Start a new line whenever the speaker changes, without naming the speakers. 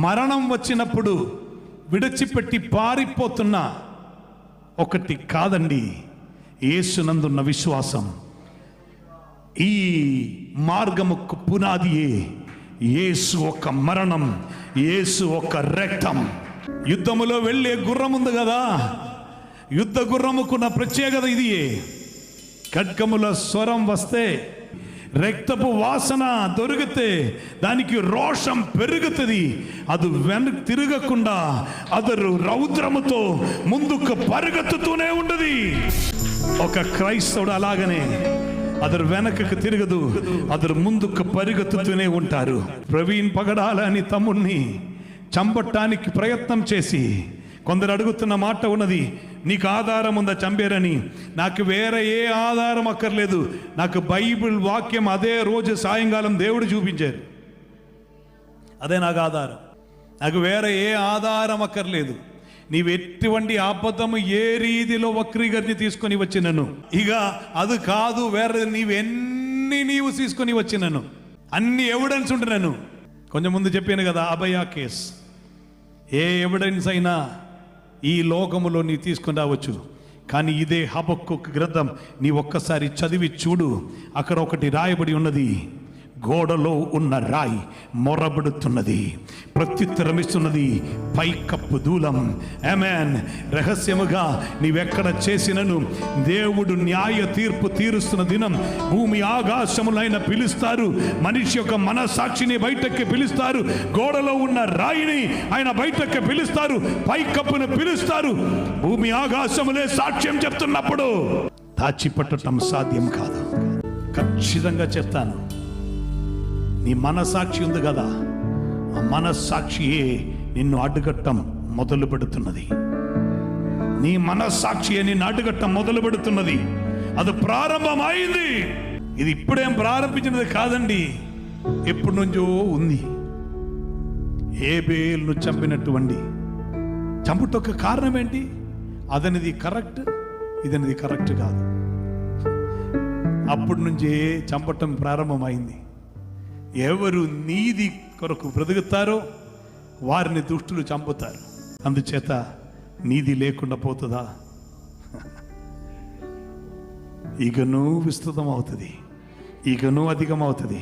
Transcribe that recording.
మరణం వచ్చినప్పుడు విడిచిపెట్టి పారిపోతున్న ఒకటి కాదండి యేసునందున్న విశ్వాసం. ఈ మార్గముకు పునాదియే యేసు ఒక మరణం, యేసు ఒక రక్తం. యుద్ధములో వెళ్ళే గుర్రం ఉంది కదా, యుద్ధ గుర్రముకున్న ప్రత్యేకత ఇది. ఖడ్గముల స్వరం వస్తే, రక్తపు వాసన దొరికితే దానికి రోషం పెరుగుతుంది. అది వెనక్కి తిరగకుండా అదరు రౌద్రముతో ముందుకు పరిగెత్తుతూనే ఉండదు. ఒక క్రైస్తవుడు అలాగనే అదరు వెనకకు తిరగదు, అదరు ముందుకు పరిగెత్తుతూనే ఉంటారు. ప్రవీణ్ పగడాల అని తమ్ముణ్ణి చంపటానికి ప్రయత్నం చేసి కొందరు అడుగుతున్న మాట ఉన్నది, నీకు ఆధారం ఉందా చంపేరని. నాకు వేరే ఏ ఆధారం అక్కర్లేదు, నాకు బైబిల్ వాక్యం అదే రోజు సాయంకాలం దేవుడు చూపించారు, అదే నాకు ఆధారం. నాకు వేరే ఏ ఆధారం అక్కర్లేదు. నీవు ఎటువంటి అబద్ధము ఏ రీతిలో వక్రీకరించి తీసుకొని వచ్చినను, ఇక అది కాదు వేరే నీవు తీసుకొని వచ్చినను అన్ని ఎవిడెన్స్ ఉంటున్నాను. కొంచెం ముందు చెప్పాను కదా అభయ కేస్. ఏ ఎవిడెన్స్ అయినా ఈ లోకములో నీ తీసుకొని రావచ్చు, కానీ ఇదే హబక్కూకు గ్రంథం నీ ఒక్కసారి చదివి చూడు. అక్కడ ఒకటి రాయబడి ఉన్నది, గోడలో ఉన్న రాయి మొరబడుతున్నది, ప్రత్యుత్తరమిస్తున్నది పైకప్పు దూలం. ఆమేన్. రహస్యముగా నీవెక్కడ చేసినను దేవుడు న్యాయ తీర్పు తీరుస్తున్న దినం. భూమి ఆకాశములైన పిలుస్తారు, మనిషి యొక్క మనసాక్షిని బయటకి పిలుస్తారు, గోడలో ఉన్న రాయిని ఆయన బయటకి పిలుస్తారు, పైకప్పును పిలుస్తారు. భూమి ఆకాశములే సాక్ష్యం చెప్తున్నప్పుడు దాచిపట్టడం సాధ్యం కాదు. ఖచ్చితంగా చెప్తాను, నీ మనసాక్షి ఉంది కదా, ఆ మనస్సాక్షియే నిన్ను అడ్డుగట్టం మొదలు పెడుతున్నది. నీ మనస్సాక్షియే నిన్ను అడ్డుగట్టం మొదలు పెడుతున్నది. అది ప్రారంభమైంది. ఇది ఇప్పుడేం ప్రారంభించినది కాదండి, ఎప్పటి నుంచో ఉంది. హేబేలును చంపినటువంటి చంపుటొక్క కారణం ఏంటి? అదనిది కరెక్ట్, ఇదనిది కరెక్ట్ కాదు. అప్పటి నుంచే చంపటం ప్రారంభమైంది. ఎవరు నీతి కొరకు బ్రతుకుతారో వారిని దుష్టులు చంపుతారు. అందుచేత నీతి లేకుండా పోతుందా? ఇకనూ విస్తృతం అవుతుంది, ఇకనూ అధికమవుతుంది.